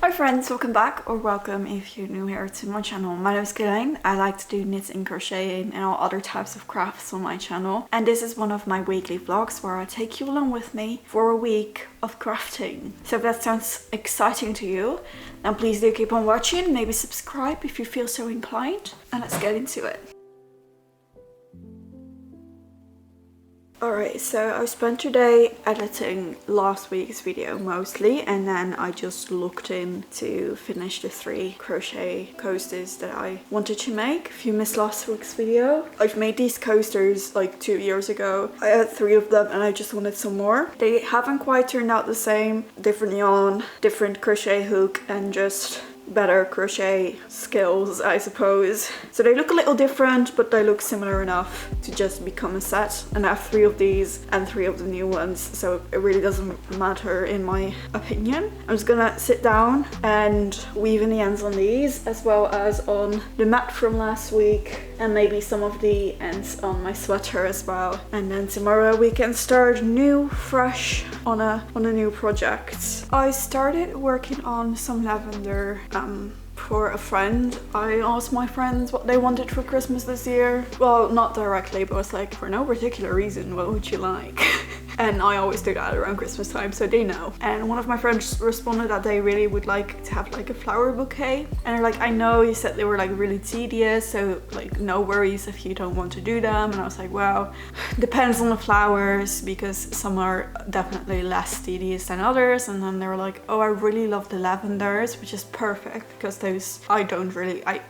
Hi friends, welcome back, or welcome if you're new here to my channel. My name is Carlijns. I like to do knitting, crocheting and all other types of crafts on my channel. And this is one of my weekly vlogs where I take you along with me for a week of crafting. So if that sounds exciting to you, then please do keep on watching, maybe subscribe if you feel so inclined. And let's get into it. Alright, so I spent today editing last week's video mostly, and then I just looked in to finish the 3 crochet coasters that I wanted to make. If you missed last week's video, I've made these coasters like 2 years ago. I had 3 of them and I just wanted some more. They haven't quite turned out the same. Different yarn, different crochet hook, and just better crochet skills, I suppose. So they look a little different, but they look similar enough to just become a set. And I have 3 of these and 3 of the new ones, so it really doesn't matter in my opinion. I'm just gonna sit down and weave in the ends on these, as well as on the mat from last week, and maybe some of the ends on my sweater as well. And then tomorrow we can start new, fresh on a new project. I started working on some lavender for a friend. I asked my friends what they wanted for Christmas this year. Well, not directly, but I was like, for no particular reason, what would you like? And I always do that around Christmas time, so they know. And one of my friends responded that they really would like to have like a flower bouquet. And they're like, I know you said they were like really tedious, so like no worries if you don't want to do them. And I was like, well, depends on the flowers, because some are definitely less tedious than others. And then they were like, oh, I really love the lavenders, which is perfect because those I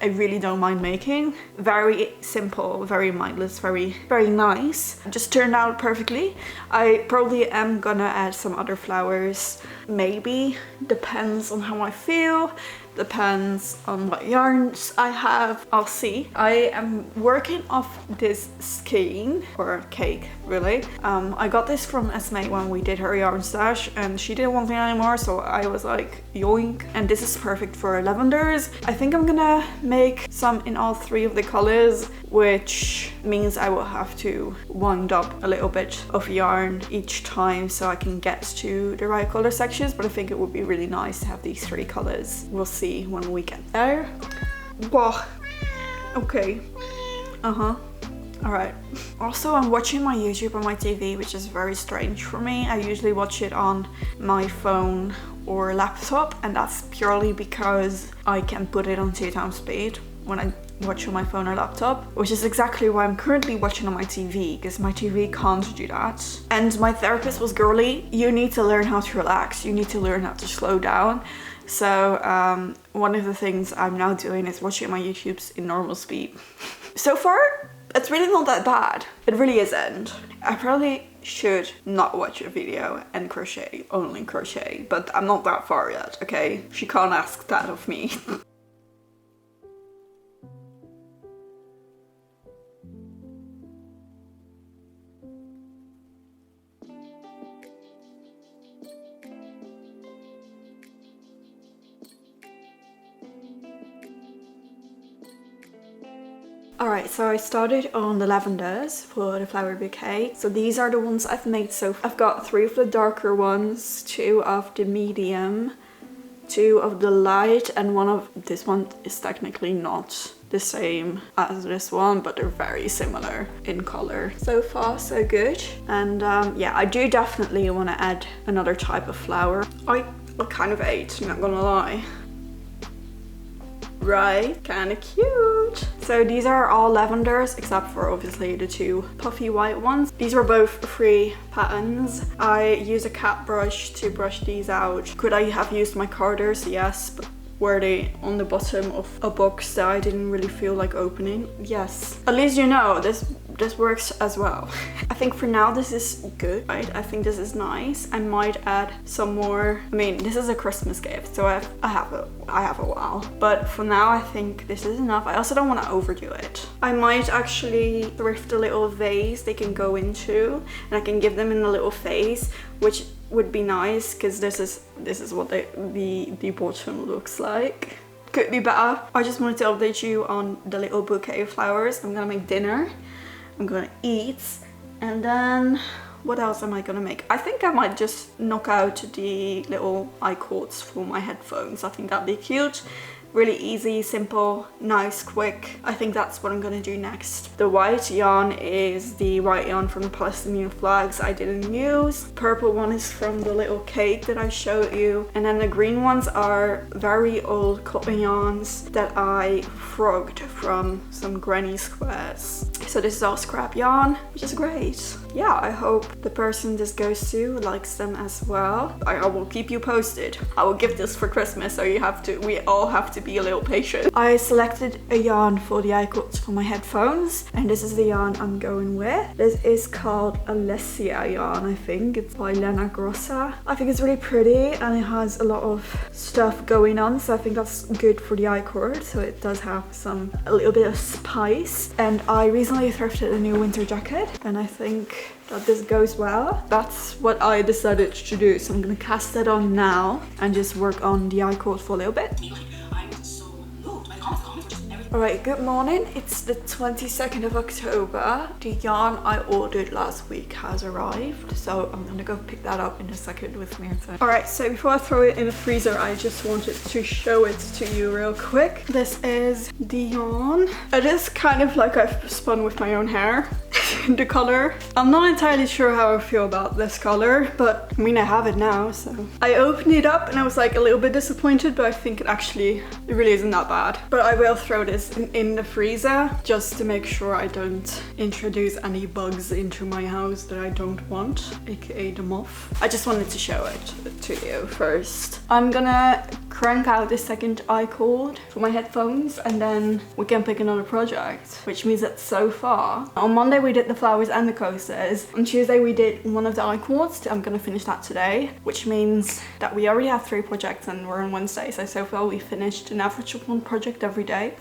really don't mind making. Very simple, very mindless, very nice. Just turned out perfectly. I probably am gonna add some other flowers, maybe. Depends on how I feel. Depends on what yarns I have. I'll see. I am working off this skein, or cake really. I got this from Esme when we did her yarn stash, and she didn't want it anymore, so I was like, yoink. And this is perfect for lavenders. I think I'm gonna make some in all 3 of the colors, which means I will have to wind up a little bit of yarn each time so I can get to the right color sections, but I think it would be really nice to have these 3 colors. We'll see when we get there. Whoa. Okay. Alright. Also, I'm watching my YouTube on my TV, which is very strange for me. I usually watch it on my phone or laptop, and that's purely because I can put it on 2x speed when I watch on my phone or laptop, which is exactly why I'm currently watching on my TV, because my TV can't do that. And my therapist was girly, you need to learn how to relax, you need to learn how to slow down. So one of the things I'm now doing is watching my YouTubes in normal speed. So far, it's really not that bad. It really isn't. I probably should not watch a video and crochet, only crochet, but I'm not that far yet, okay? She can't ask that of me. Alright, so I started on the lavenders for the flower bouquet. So these are the ones I've made so far. I've got 3 of the darker ones, 2 of the medium, 2 of the light, and this one is technically not the same as this one, but they're very similar in color. So far, so good. And yeah, I do definitely want to add another type of flower. I kind of ate, I'm not gonna lie. Right, kind of cute. So these are all lavenders, except for obviously the 2 puffy white ones. These were both free patterns. I use a cat brush to brush these out. Could I have used my carders? Yes, but were they on the bottom of a box that I didn't really feel like opening? Yes. At least you know, this works as well. I think for now this is good, right? I think this is nice. I might add some more. I mean, this is a Christmas gift, so I have a while. But for now, I think this is enough. I also don't want to overdo it. I might actually thrift a little vase they can go into, and I can give them in a little vase, which would be nice, because this is what the bottom looks like. Could be better. I just wanted to update you on the little bouquet of flowers. I'm gonna make dinner, I'm gonna eat, and then what else am I gonna make? I think I might just knock out the little eye cords for my headphones. I think that'd be cute. Really easy, simple, nice, quick. I think that's what I'm gonna do next. The white yarn is the white yarn from the Palestinian flags I didn't use. Purple one is from the little cake that I showed you. And then the green ones are very old cotton yarns that I frogged from some granny squares. So this is all scrap yarn, which is great. Yeah, I hope the person this goes to likes them as well. I will keep you posted. I will give this for Christmas, so we all have to be a little patient. I selected a yarn for the eye cords for my headphones, and this is the yarn I'm going with. This is called Alessia yarn, I think. It's by Lena Grossa. I think it's really pretty and it has a lot of stuff going on, so I think that's good for the eye cord. So it does have a little bit of spice. And I recently thrifted a new winter jacket, and I think that this goes well. That's what I decided to do. So I'm gonna cast that on now and just work on the eye cord for a little bit. Alright, good morning. It's the 22nd of October. The yarn I ordered last week has arrived, so I'm gonna go pick that up in a second with me. Alright, so before I throw it in the freezer, I just wanted to show it to you real quick. This is the yarn. It is kind of like I've spun with my own hair. The color, I'm not entirely sure how I feel about this color, but I mean I have it now, so I opened it up and I was like a little bit disappointed, but I think it really isn't that bad. But I will throw this in the freezer just to make sure I don't introduce any bugs into my house that I don't want, aka the moth. I just wanted to show it to you first. I'm gonna crank out the second eye cord for my headphones, and then we can pick another project, which means that so far on Monday we did the flowers and the coasters. On Tuesday we did one of the eye cords. I'm gonna finish that today, which means that we already have 3 projects and we're on Wednesday. So far we finished an average of 1 project every day.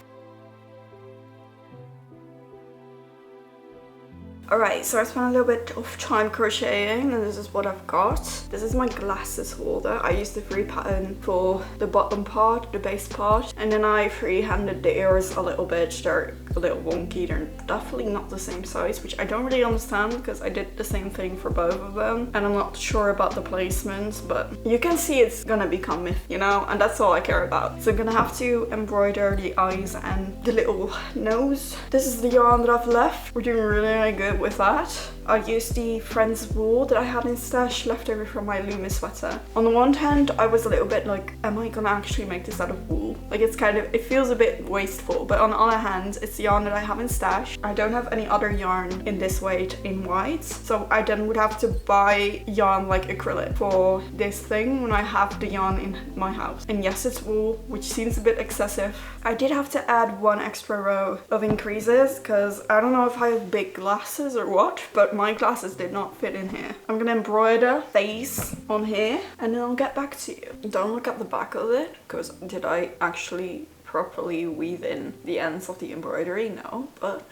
Alright, so I spent a little bit of time crocheting, and this is what I've got. This is my glasses holder. I used the free pattern for the bottom part, the base part, and then I freehanded the ears a little bit. They're a little wonky, they're definitely not the same size, which I don't really understand because I did the same thing for both of them, and I'm not sure about the placements, but you can see it's gonna become Miffy, you know, and that's all I care about. So I'm gonna have to embroider the eyes and the little nose. This is the yarn that I've left. We're doing really good with that. I used the Friends wool that I had in stash left over from my Loomis sweater. On the one hand, I was a little bit like, am I gonna actually make this out of wool? Like it feels a bit wasteful, but on the other hand, it's the yarn that I have in stash. I don't have any other yarn in this weight in white, so I then would have to buy yarn like acrylic for this thing when I have the yarn in my house. And yes, it's wool, which seems a bit excessive. I did have to add 1 extra row of increases because I don't know if I have big glasses or what, but my glasses did not fit in here. I'm gonna embroider face on here and then I'll get back to you. Don't look at the back of it, because did I actually properly weave in the ends of the embroidery? No, but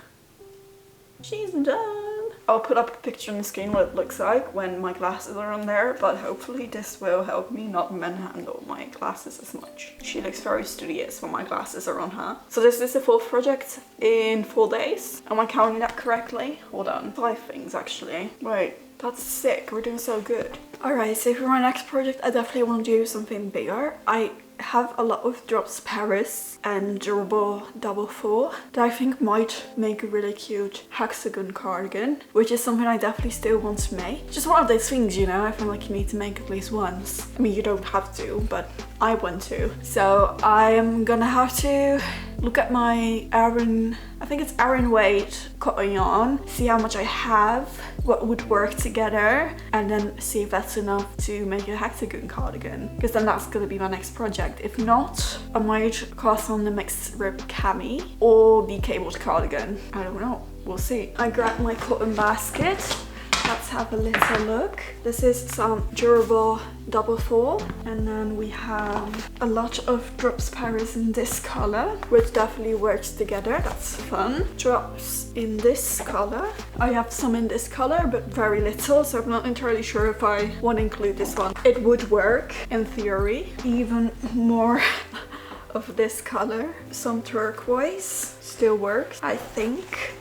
she's done. I'll put up a picture on the screen what it looks like when my glasses are on there, but hopefully this will help me not manhandle my glasses as much. She looks very studious when my glasses are on her. So this is the 4th project in 4 days. Am I counting that correctly? Hold on, 5 things actually. Wait, that's sick, we're doing so good. Alright, so for my next project I definitely want to do something bigger. I have a lot of drops Paris and durable double 4 that I think might make a really cute hexagon cardigan, which is something I definitely still want to make. Just one of those things, you know, I feel like you need to make at least once. I mean, you don't have to, but I want to. So I am gonna have to look at my Aran, I think it's Aran weight cotton yarn, see how much I have, what would work together, and then see if that's enough to make a hexagon cardigan, because then that's gonna be my next project. If not, I might cast on the mixed rib cami or the cabled cardigan. I don't know, we'll see. I grabbed my cotton basket. Let's have a little look. This is some durable double 4, and then we have a lot of drops Paris in this color, which definitely works together. That's fun. Drops in this color. I have some in this color, but very little, so I'm not entirely sure if I want to include this one. It would work in theory. Even more of this color. Some turquoise still works, I think.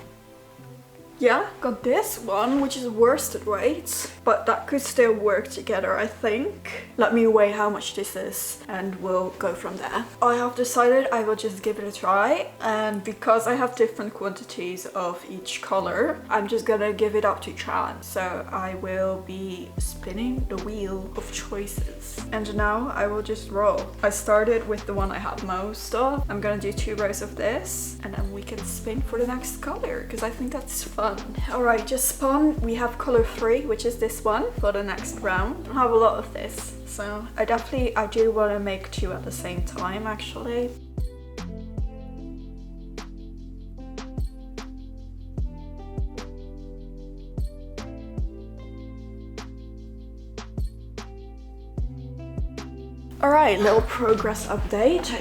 Yeah, got this one, which is worsted weight, but that could still work together, I think. Let me weigh how much this is and we'll go from there. I have decided I will just give it a try, and because I have different quantities of each color, I'm just gonna give it up to chance. So I will be spinning the wheel of choices. And now I will just roll. I started with the one I have most of. I'm gonna do 2 rows of this and then we can spin for the next color because I think that's fun. Alright, just spun. We have color 3, which is this one, for the next round. I have a lot of this, so I do want to make 2 at the same time actually. Alright, little progress update.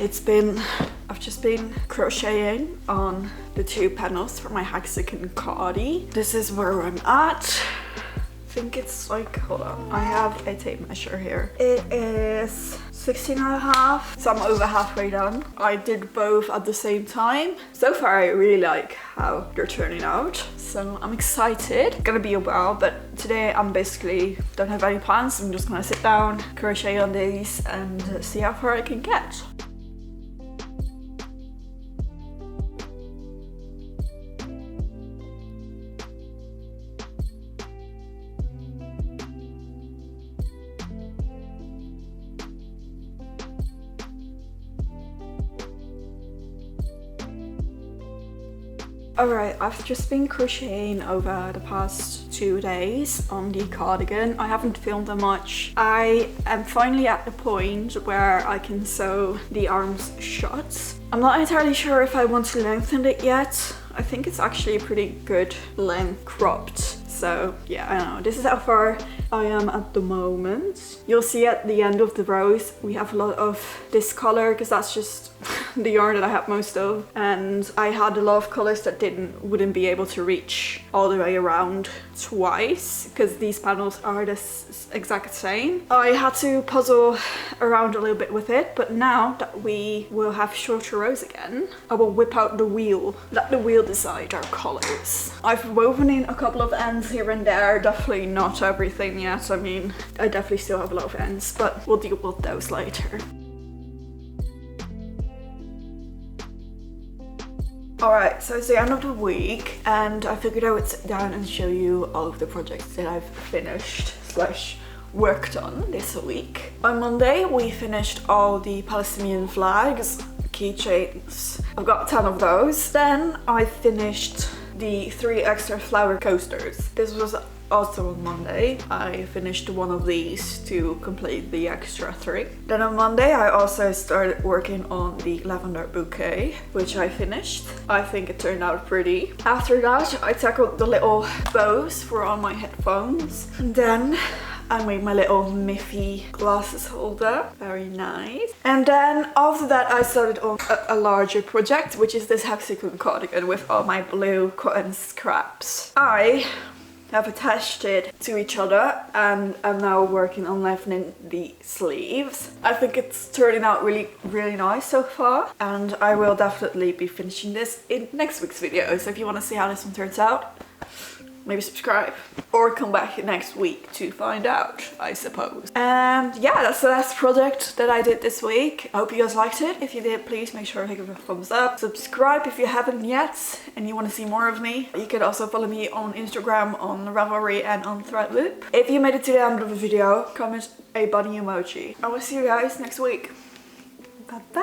I've just been crocheting on the 2 panels for my hexagon cardi. This is where I'm at. I think it's like, hold on, I have a tape measure here. It is 16.5, so I'm over halfway done. I did both at the same time. So far I really like how they're turning out, so I'm excited. Gonna be a while, but today I'm basically don't have any plans. I'm just gonna sit down, crochet on these and see how far I can get. Alright, I've just been crocheting over the past 2 days on the cardigan. I haven't filmed that much. I am finally at the point where I can sew the arms shut. I'm not entirely sure if I want to lengthen it yet. I think it's actually a pretty good length cropped. So yeah, I don't know. This is how far I am at the moment. You'll see at the end of the rows we have a lot of this color because that's just the yarn that I have most of, and I had a lot of colors that wouldn't be able to reach all the way around twice because these panels are the exact same. I had to puzzle around a little bit with it, but now that we will have shorter rows again, I will whip out the wheel. Let the wheel decide our colors. I've woven in a couple of ends here and there, definitely not everything yet. I mean, I definitely still have a lot of ends, but we'll deal with those later. Alright, so it's the end of the week and I figured I would sit down and show you all of the projects that I've finished / worked on this week. On Monday we finished all the Palestinian flags, keychains. I've got 10 of those. Then I finished the 3 extra flower coasters. This was also on Monday. I finished one of these to complete the extra 3. Then on Monday I also started working on the lavender bouquet, which I finished. I think it turned out pretty. After that I tackled the little bows for all my headphones. And then I made my little Miffy glasses holder. Very nice. And then after that I started on a larger project, which is this hexagon cardigan with all my blue cotton scraps. I have attached it to each other and I'm now working on lengthening the sleeves. I think it's turning out really nice so far, and I will definitely be finishing this in next week's video. So if you want to see how this one turns out, maybe subscribe or come back next week to find out, I suppose. And yeah, that's the last project that I did this week. I hope you guys liked it. If you did, please make sure to give it a thumbs up. Subscribe if you haven't yet and you want to see more of me. You can also follow me on Instagram, on Ravelry and on Threadloop. If you made it to the end of the video, comment a bunny emoji. I will see you guys next week. Bye bye.